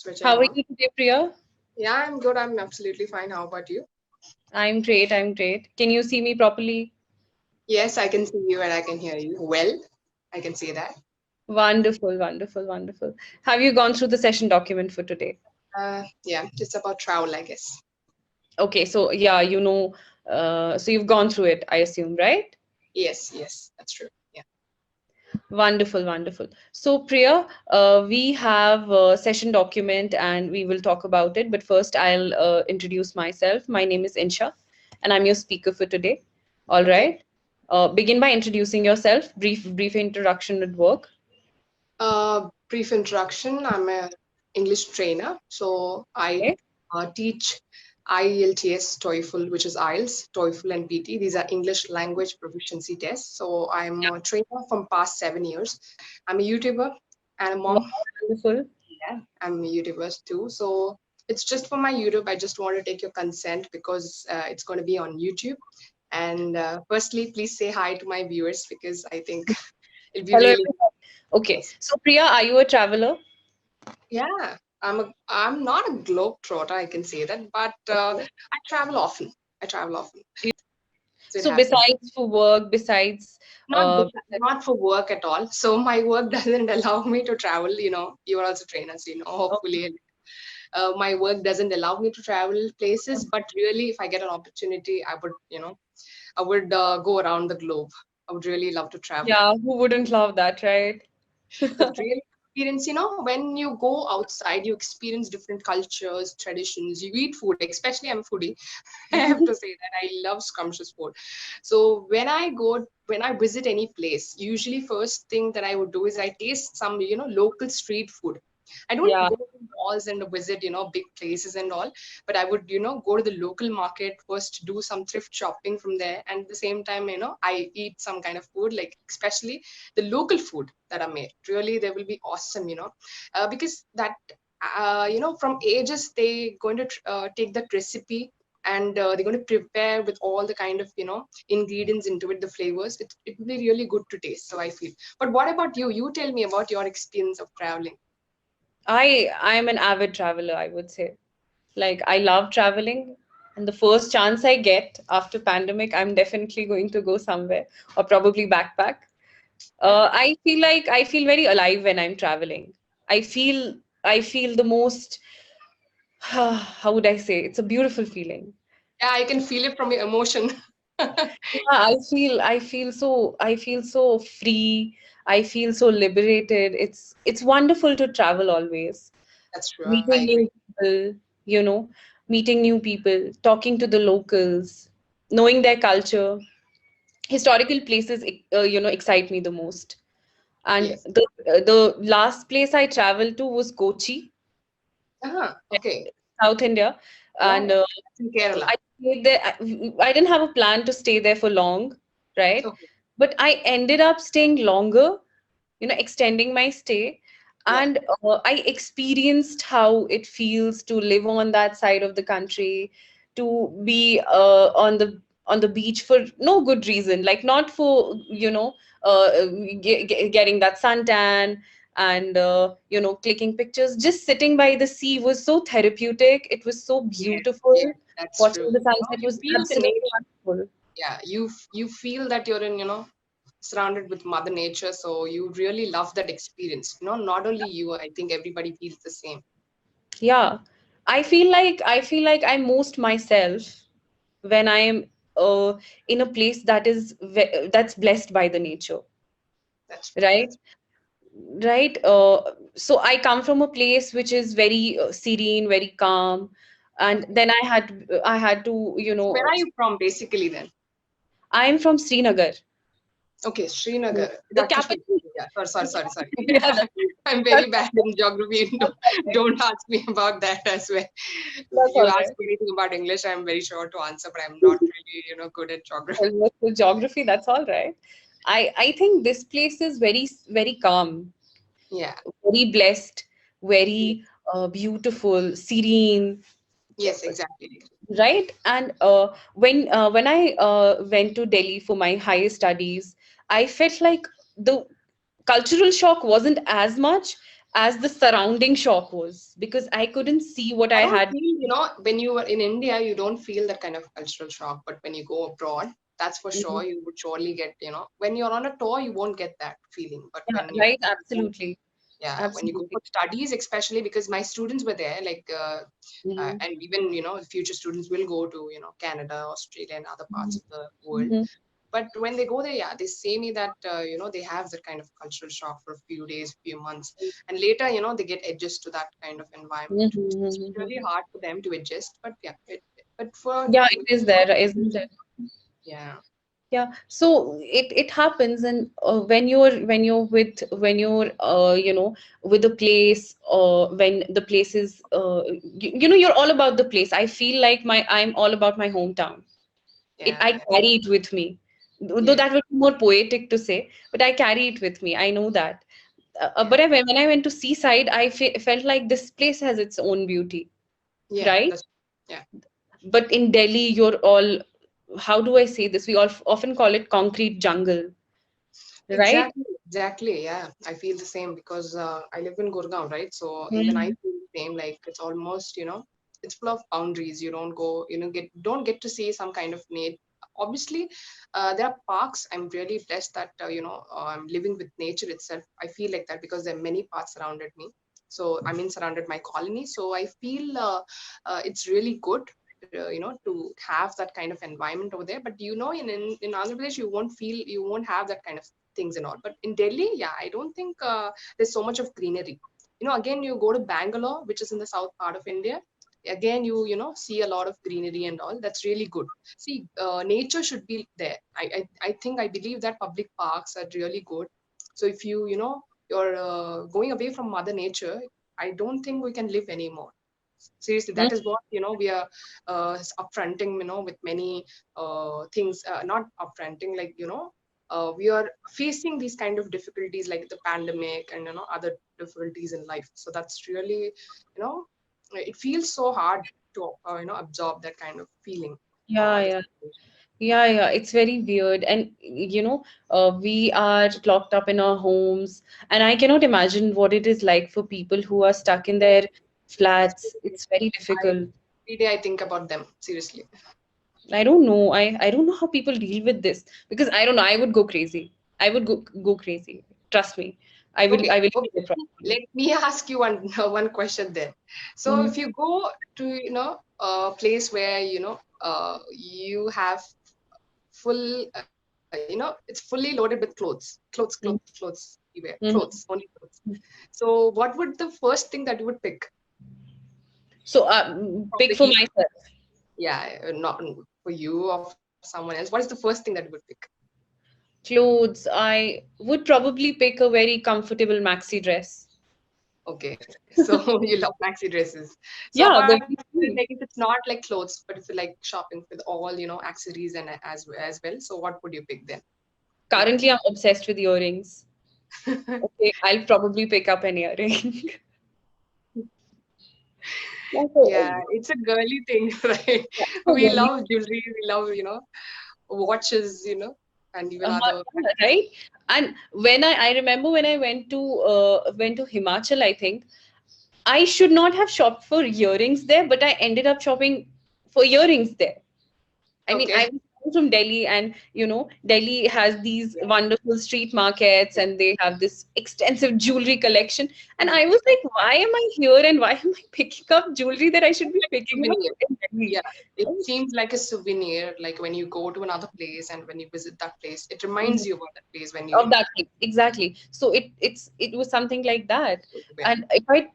switching How are on. you today, Priya? Yeah, I'm good. I'm absolutely fine. How about you? I'm great. I'm great. Can you see me properly? Yes, I can see you and I can hear you. Well, I can say that. Wonderful, wonderful, wonderful. Have you gone through the session document for today? Yeah, it's about travel, I guess. Okay, so yeah, so you've gone through it, I assume, right? Yes, that's true. Yeah. Wonderful, wonderful. So, Priya, we have a session document and we will talk about it. But first, I'll introduce myself. My name is Insha, and I'm your speaker for today. All Okay. right. Begin by introducing yourself. Brief introduction would work. Brief introduction. I'm a English trainer, so I Okay. teach IELTS, TOEFL, which is IELTS, TOEFL and PTE. These are English language proficiency tests. So I'm a trainer from past 7 years. I'm a YouTuber and a mom. Wonderful. Yeah, I'm a YouTuber too. So it's just for my YouTube. I just want to take your consent because it's going to be on YouTube. And firstly, please say hi to my viewers because I think it'll be Hello, really everyone. Okay. yes. So, Priya, are you a traveler? Yeah, I'm not a globe trotter, I can say that, but Okay. I travel often. I travel often, so it So, happens. besides for work, besides, Not for work at all. So my work doesn't allow me to travel. You are also trainers. okay. Hopefully my work doesn't allow me to travel places, but really if I get an opportunity I would go around the globe. I would really love to travel. Yeah, who wouldn't love that, right? The real experience, when you go outside, you experience different cultures, traditions, you eat food, especially I'm a foodie. I have to say that I love scrumptious food. So when I visit any place, usually first thing that I would do is I taste some local street food. I don't Yeah, go to malls and visit big places and all, but I would go to the local market first, do some thrift shopping from there, and at the same time I eat some kind of food, like especially the local food that are made. Really, they will be awesome, because that from ages they going to take that recipe and they're going to prepare with all the kind of ingredients into it, the flavors. It will be really good to taste, so I feel. But what about you? You tell me about your experience of traveling. I'm an avid traveler, I would say. Like I love traveling, and the first chance I get after pandemic, I'm definitely going to go somewhere or probably backpack. Yeah, I feel very alive when I'm traveling. I feel the most how would I say? It's a beautiful feeling. yeah, I can feel it from your emotion. Yeah, I feel so free. I feel so liberated. It's wonderful to travel always. That's true. I Meeting agree. new people, you know, meeting new people, talking to the locals, knowing their culture. Historical places, excite me the most. And Yes. the last place I traveled to was Kochi, Okay. South India, Yeah, and yeah. That's in Kerala. I stayed there. I didn't have a plan to stay there for long, right? Okay. But I ended up staying longer, extending my stay. Yeah. And I experienced how it feels to live on that side of the country, to be on the beach for no good reason, like not for getting that suntan and clicking pictures. Just sitting by the sea was so therapeutic. It was so Yes, beautiful. yes, that's true. Watching the sunset You was feel the absolutely nature. wonderful. Yeah, you feel that you're in, surrounded with Mother Nature, so you really love that experience. Not only you, I think everybody feels the same. Yeah, I feel like I'm most myself when I am in a place that's blessed by the nature, That's true. right? That's Right. So I come from a place which is very serene, very calm, and okay. then I had to, So where are you from, basically then? I'm from Srinagar. Okay, Srinagar. The That too should. capital. Yeah. Sorry. Yeah, I'm that's very bad in geography. that's all right. Don't ask me about that as well. That's You all ask right. me anything about English, I'm very sure to answer, but I'm not really, good at geography. With geography, that's all right. I think this place is very calm, Yeah. very blessed, very beautiful, serene, Yes, exactly. right? And when I went to Delhi for my higher studies, I felt like the cultural shock wasn't as much as the surrounding shock was, because I couldn't see what I I don't had. feel, when you are in India, you don't feel that kind of cultural shock. But when you go abroad, that's for sure, Mhm. you would surely get, when you're on a tour, you won't get that feeling. But Yeah, when right, go, absolutely. yeah, when you go Absolutely. for studies, especially because my students were there, like, Mhm. and even, future students will go to, Canada, Australia, and other parts Mhm. of the world. Mhm. But when they go there, yeah, they say me that, they have that kind of cultural shock for a few days, few months, and later, they get adjust to that kind of environment. Mhm. It's Mhm. really Mhm. hard for them to adjust, but yeah, but for Yeah, it is there, isn't it? yeah, Yeah, so it happens, and when you're with a place, when the place is you're all about the place. I feel like I'm all about my hometown. I yeah, carry it with me, though yeah, that would be more poetic to say, but I carry it with me. I know that. yeah, But when I went to seaside, I felt like this place has its own beauty, yeah. right? That's yeah. But in Delhi, you're all, how do I say this? We all often call it concrete jungle, right? Exactly, exactly. Yeah, I feel the same because I live in Gurgaon, right? So even I Mhm. feel the same. Like it's almost, it's full of boundaries. You don't go, don't get to see some kind of nature. Obviously, there are parks. I'm really blessed that I'm living with nature itself. I feel like that because there are many parks surrounded me. So I mean, surrounded my colony. So I feel it's really good. To have that kind of environment over there, but in Andhra Pradesh, you won't have that kind of things and all. But in Delhi, yeah, I don't think there's so much of greenery. Again, you go to Bangalore, which is in the south part of India. Again, see a lot of greenery and all. That's really good. See, nature should be there. I think I believe that public parks are really good. So if you're going away from Mother Nature, I don't think we can live anymore. Seriously, that is what we are upfronting, with many things, not upfronting, like, we are facing these kind of difficulties like the pandemic and other difficulties in life. So that's really, you know it feels so hard to absorb that kind of feeling Yeah, or the yeah. situation. Yeah, yeah, it's very weird. And we are locked up in our homes, and I cannot imagine what it is like for people who are stuck in their flats. It's very I difficult. Every day I think about them, seriously. I don't know. I don't know how people deal with this, because I don't know. I would go crazy. I would go crazy. Trust me. Okay, I will okay. go properly. Let me ask you one one question then. So Mhm. if you go to a place where you have full it's fully loaded with clothes you wear, clothes, Mhm. only clothes. So what would the first thing that you would pick So, from pick the for heap? myself. Yeah, not for you or for someone else. What is the first thing that you would pick? Clothes, I would probably pick a very comfortable maxi dress. Okay, so you love maxi dresses. So Yeah, apart they're from very like cool. if it's not like clothes, but if you like shopping with all accessories and as well, so what would you pick then to wear? Currently, I'm obsessed with earrings. Okay, I'll probably pick up an earring. Yeah, so, Yeah, it's a girly thing, right? yeah, so We girly. love jewelry, we love, watches, and even other. Yeah, right? And I remember when I went to Himachal, I think I should not have shopped for earrings there, but I ended up shopping for earrings there. I mean, I Okay. was coming from Delhi, and Delhi has these Yeah. wonderful street markets, and they have this extensive jewelry collection. And Mm. I was like, why am I here, and why am I picking up jewelry that I should be Like picking up souvenir. in Delhi? Yeah, it seems like a souvenir. Like when you go to another place and when you visit that place, it Mhm. reminds you about that place when Of that thing, exactly. So it was something like that. yeah. And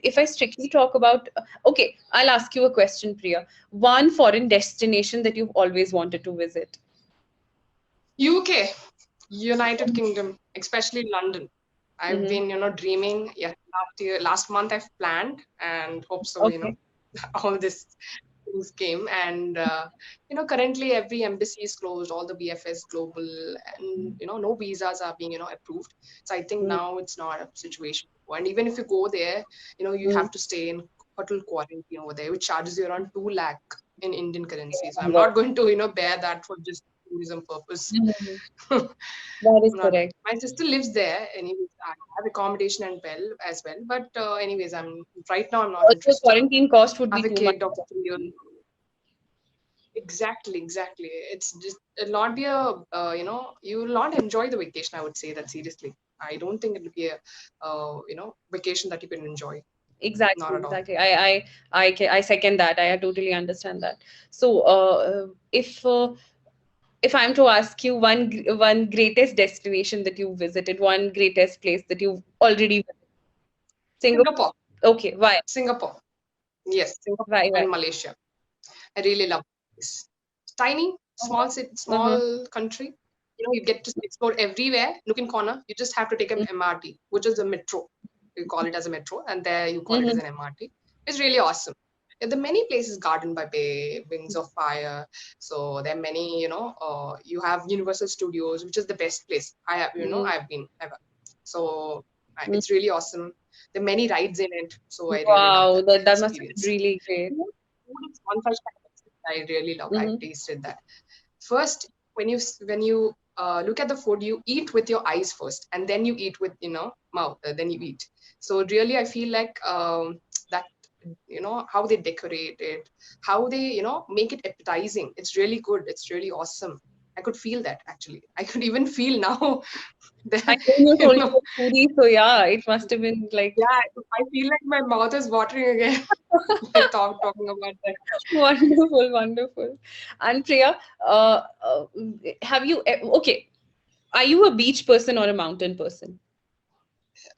if I strictly talk about, okay, I'll ask you a question, Priya. One foreign destination that you've always wanted to visit. UK, United Kingdom, especially London. I've Mm-hmm. been, dreaming. Yeah, last month I've planned and hope so, Okay. all this things came. And currently every embassy is closed, all the BFS global, and no visas are being approved. So I think now it's not a situation. And even if you go there, you Mm-hmm. have to stay in hotel quarantine over there, which charges you around 2 lakh in Indian currency. So Oh my I'm God. not going to bear that for just tourism purpose. Mhm. I'm That is not. correct. My sister lives there. Anyways, I have accommodation and well as well. But anyways, I'm right now. I'm not Also, interested. quarantine cost would I be have a too much. kid of 3 years. Exactly, exactly. It's just it'll not be a you will not enjoy the vacation. I would say that seriously. I don't think it'll be a vacation that you can enjoy. Not Exactly, at all. exactly. I second that. I totally understand that. So, if I'm to ask you one greatest destination that you visited, one greatest place that you've already visited, Singapore. Singapore, Okay, why? Singapore. Yes, Why? Singapore Why? and Malaysia. I really love this. Tiny, small city, Uh-huh. small country. You get to explore everywhere, nook and corner. You just have to take an MRT, which is a metro. You call it as a metro, and there you call it as Mm-hmm. an MRT. It's really awesome. There are many places, Garden by Bay, Wings of Fire. So there are many, you have Universal Studios, which is the best place I have, I've been ever. So it's really awesome. There are many rides in it, so I really love Wow, that that must have been experience. really great. Food is one such kind of thing I really love. I've Mm-hmm. tasted that. First, when you look at the food, you eat with your eyes first, and then you eat with mouth. Then you eat. So really, I feel like that how they decorate it, how they make it appetizing. It's really good. It's really awesome. I could feel that actually. I could even feel now I that know you you told know me about foodie, so yeah, it must have been like yeah. I feel like my mouth is watering again. Like talking about that. wonderful, wonderful. And Priya, have you okay? Are you a beach person or a mountain person?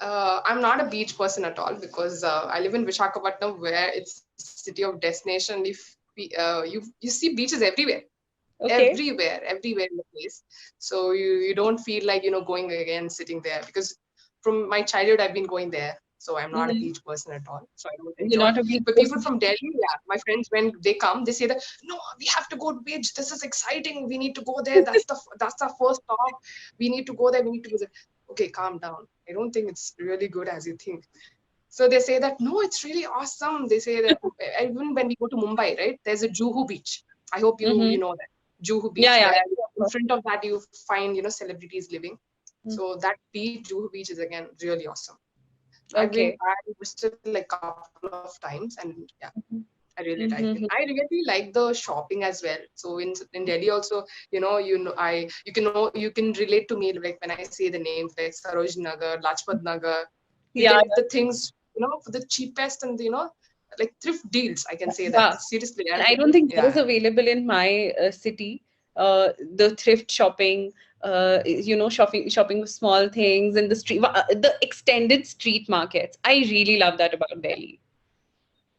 I'm not a beach person at all because I live in Vishakhapatnam, where it's city of destination. If you see beaches everywhere, Okay. everywhere in the place. So you don't feel like going again sitting there because from my childhood I've been going there. So I'm not a Mm-hmm. beach person at all. So I don't You're enjoy. not a beach But people person. from Delhi, yeah, my friends when they come, they say that no, we have to go to beach. This is exciting. We need to go there. That's our first stop. We need to go there. We need to visit. Okay, calm down. I don't think it's really good as you think. So they say that no, it's really awesome. They say that even when we go to Mumbai, right? There's a Juhu beach. I hope you Mm-hmm. know that Juhu Yeah, beach, yeah, where yeah. Of in course. front of that you find celebrities living. Mm. So that beach, Juhu beach, is again really awesome. Okay. I visited like a couple of times, and yeah, I really like it. I Mm-hmm. really like the shopping as well. So in Delhi also, you can relate to me like when I say the names like Saroj Nagar, Lajpat Nagar. You Yeah, get the things for the cheapest and like thrift deals. I can say that yeah. seriously. And And I don't think that is yeah, available in my city. The thrift shopping, shopping with small things in the street, the extended street markets. I really love that about Delhi.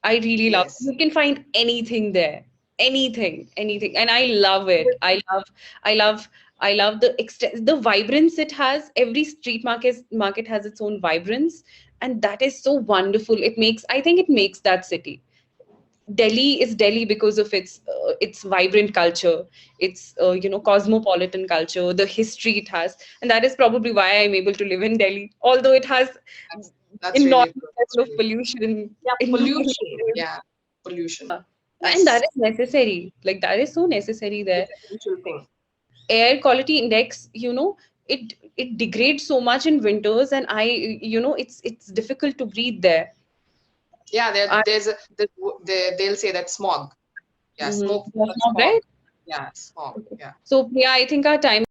I really love. yes. You can find anything there, anything, and I love it. I love, I love the vibrance it has. Every street market has its own vibrance, and that is so wonderful. I think it makes that city. Delhi is Delhi because of its vibrant culture, its cosmopolitan culture, the history it has, and that is probably why I'm able to live in Delhi. Although it has That's really enormous good. That's level of really good. pollution, Yeah, enormous pollution. level. Yeah, pollution. And that Yes, is necessary. Like that is so necessary it's there. essential thing. Air quality index, it degrades so much in winters, and it's difficult to breathe there. Yeah, I, they'll say that smog. Yeah, mhm. smoke, Smog, smog. right? Yeah, smog. Okay. Yeah. So yeah, I think our time